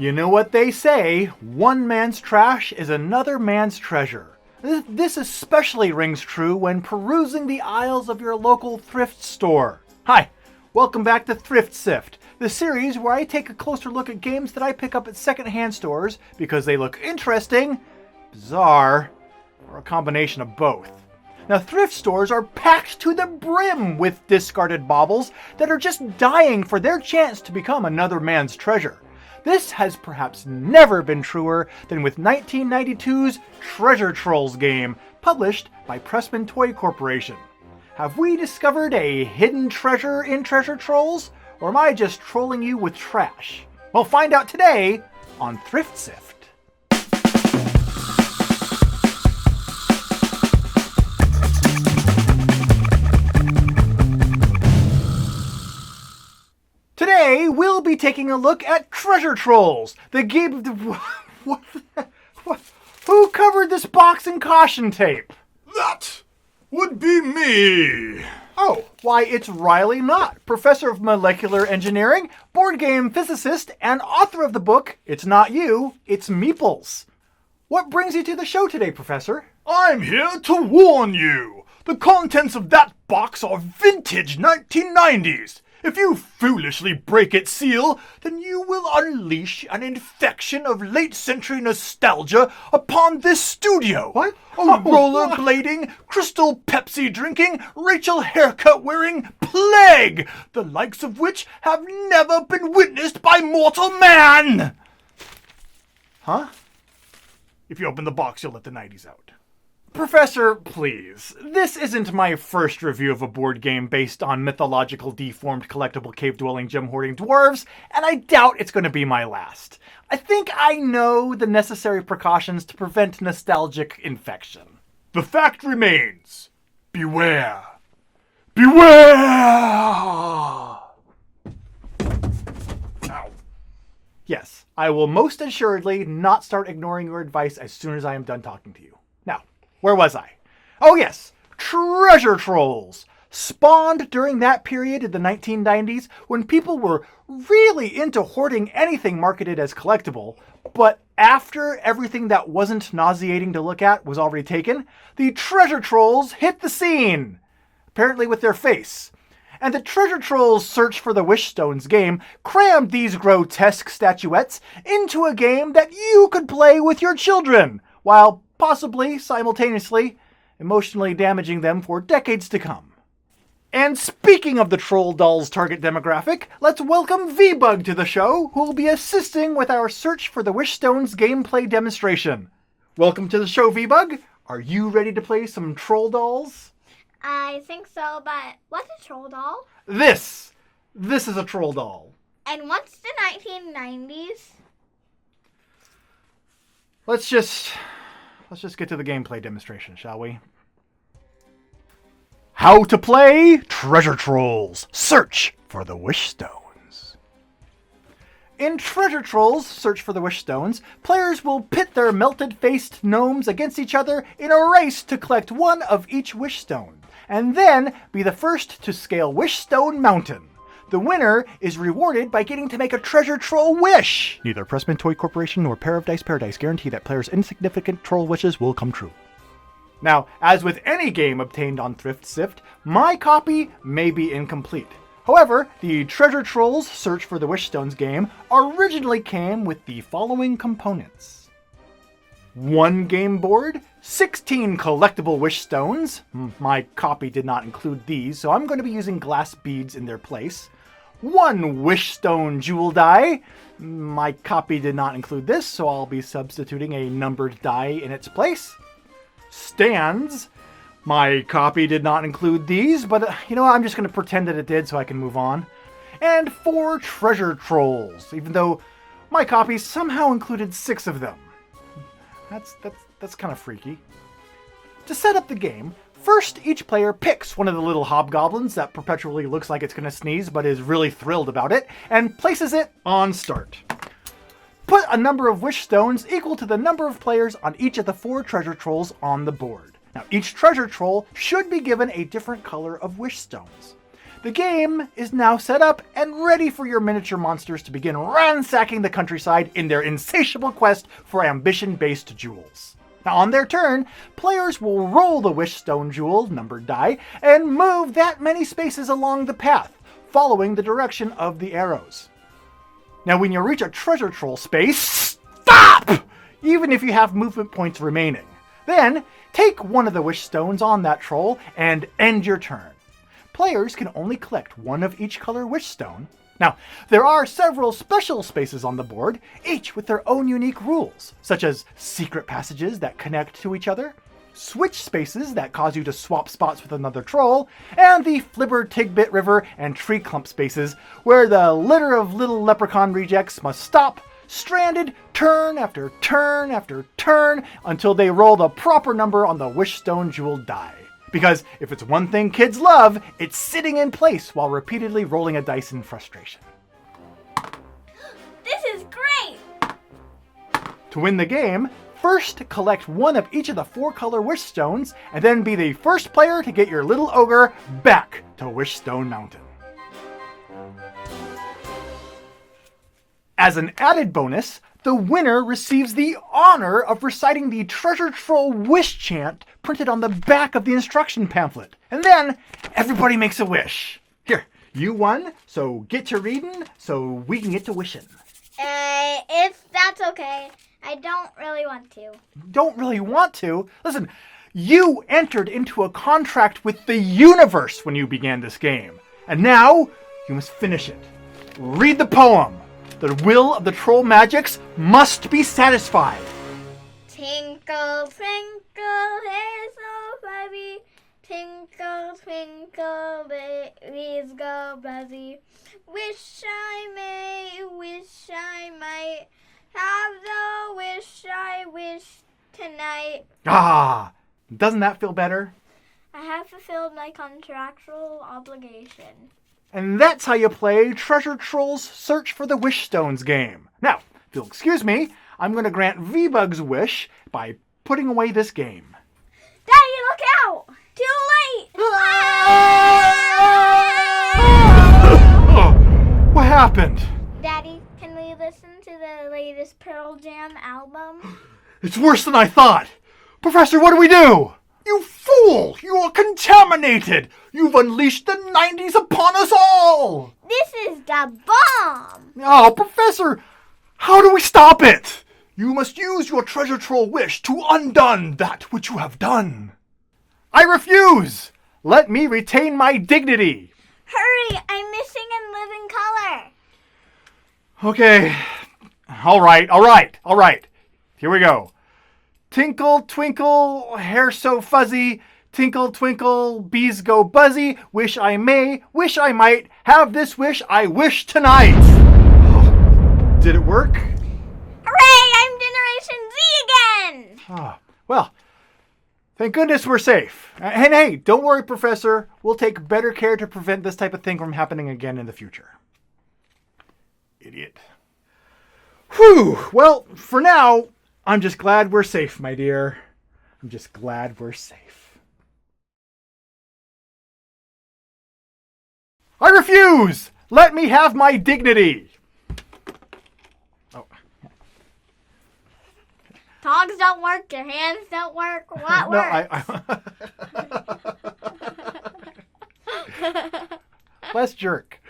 You know what they say, one man's trash is another man's treasure. This especially rings true when perusing the aisles of your local thrift store. Hi, welcome back to Thrift Sift, the series where I take a closer look at games that I pick up at secondhand stores because they look interesting, bizarre, or a combination of both. Now, thrift stores are packed to the brim with discarded baubles that are just dying for their chance to become another man's treasure. This has perhaps never been truer than with 1992's Treasure Trolls game, published by Pressman Toy Corporation. Have we discovered a hidden treasure in Treasure Trolls, or am I just trolling you with trash? Well, find out today on Thrift Sift. Today, we'll be taking a look at Treasure Trolls, the game of the... What? Who covered this box in caution tape? That would be me. Oh, why, it's Riley Knott, professor of molecular engineering, board game physicist, and author of the book, It's Not You, It's Meeples. What brings you to the show today, Professor? I'm here to warn you. The contents of that box are vintage 1990s. If you foolishly break its seal, then you will unleash an infection of late-century nostalgia upon this studio. What? A rollerblading, crystal Pepsi drinking, Rachel haircut wearing plague, the likes of which have never been witnessed by mortal man. Huh? If you open the box, you'll let the 90s out. Professor, please. This isn't my first review of a board game based on mythological, deformed, collectible, cave-dwelling, gem-hoarding dwarves, and I doubt it's going to be my last. I think I know the necessary precautions to prevent nostalgic infection. The fact remains. Beware. Beware! Ow. Yes, I will most assuredly not start ignoring your advice as soon as I am done talking to you. Now, where was I? Oh yes, Treasure Trolls! Spawned during that period in the 1990s when people were really into hoarding anything marketed as collectible, but after everything that wasn't nauseating to look at was already taken, the Treasure Trolls hit the scene! Apparently with their face. And the Treasure Trolls Search for the Wishstones game crammed these grotesque statuettes into a game that you could play with your children, while possibly, simultaneously, emotionally damaging them for decades to come. And speaking of the Troll Doll's target demographic, let's welcome VeeBug to the show, who will be assisting with our Search for the Wishstones gameplay demonstration. Welcome to the show, VeeBug. Are you ready to play some Troll Dolls? I think so, but what's a troll doll? This is a Troll Doll. And what's the 1990s? Let's just get to the gameplay demonstration, shall we? How to play Treasure Trolls Search for the Wishstones. In Treasure Trolls Search for the Wishstones, players will pit their melted-faced gnomes against each other in a race to collect one of each Wishstone, and then be the first to scale Wishstone Mountain. The winner is rewarded by getting to make a treasure troll wish. Neither Pressman Toy Corporation nor Pair of Dice Paradise guarantee that players' insignificant troll wishes will come true. Now, as with any game obtained on Thrift Sift, my copy may be incomplete. However, the Treasure Trolls Search for the Wishstones game originally came with the following components. 1 game board, 16 collectible Wishstones. My copy did not include these, so I'm going to be using glass beads in their place. 1 Wishstone jewel die. My copy did not include this, so I'll be substituting a numbered die in its place. Stands. My copy did not include these, but you know what? I'm just going to pretend that it did so I can move on. And 4 treasure trolls, even though my copy somehow included 6 of them. That's kind of freaky. To set up the game, first each player picks one of the little hobgoblins that perpetually looks like it's going to sneeze but is really thrilled about it, and places it on start. Put a number of wish stones equal to the number of players on each of the 4 treasure trolls on the board. Now, each treasure troll should be given a different color of wish stones. The game is now set up and ready for your miniature monsters to begin ransacking the countryside in their insatiable quest for ambition-based jewels. Now, on their turn, players will roll the Wishstone Jewel numbered die and move that many spaces along the path, following the direction of the arrows. Now, when you reach a treasure troll space, stop! Even if you have movement points remaining. Then, take one of the Wishstones on that troll and end your turn. Players can only collect one of each color Wishstone. Now, there are several special spaces on the board, each with their own unique rules, such as secret passages that connect to each other, switch spaces that cause you to swap spots with another troll, and the Flibber Tigbit River and Tree Clump spaces, where the litter of little leprechaun rejects must stop, stranded, turn after turn after turn, until they roll the proper number on the Wishstone Jewel die. Because if it's one thing kids love, it's sitting in place while repeatedly rolling a dice in frustration. This is great! To win the game, first collect one of each of the 4 color Wishstones, and then be the first player to get your little ogre back to Wishstone Mountain. As an added bonus, the winner receives the honor of reciting the Treasure Troll Wish Chant printed on the back of the instruction pamphlet. And then, everybody makes a wish. Here, you won, so get to reading so we can get to wishing. If that's okay. I don't really want to. Don't really want to? Listen, you entered into a contract with the universe when you began this game. And now, you must finish it. Read the poem. The will of the troll magics must be satisfied. Tinkle, twinkle, hair so fuzzy. Tinkle, twinkle, babies go buzzy. Wish I might have the wish I wish tonight. Ah, doesn't that feel better? I have fulfilled my contractual obligation. And that's how you play Treasure Troll's Search for the Wishstones game. Now, if you'll excuse me, I'm going to grant VeeBug's wish by putting away this game. Daddy, look out! Too late! What happened? Daddy, can we listen to the latest Pearl Jam album? It's worse than I thought. Professor, what do we do? You fool! You are contaminated! You've unleashed the 90s upon us all! This is the bomb! Oh, Professor, how do we stop it? You must use your treasure troll wish to undone that which you have done. I refuse! Let me retain my dignity! Hurry! I'm missing in living color. Okay. All right. Here we go. Tinkle, twinkle, hair so fuzzy. Tinkle, twinkle, bees go buzzy. Wish I may, wish I might. Have this wish I wish tonight. Did it work? Hooray! I'm Generation Z again! Oh, well, thank goodness we're safe. And hey, don't worry, Professor. We'll take better care to prevent this type of thing from happening again in the future. Idiot. Whew. Well, for now, I'm just glad we're safe, my dear. I'm just glad we're safe. I refuse! Let me have my dignity! Oh. Tongs don't work, your hands don't work. What works? Less jerk.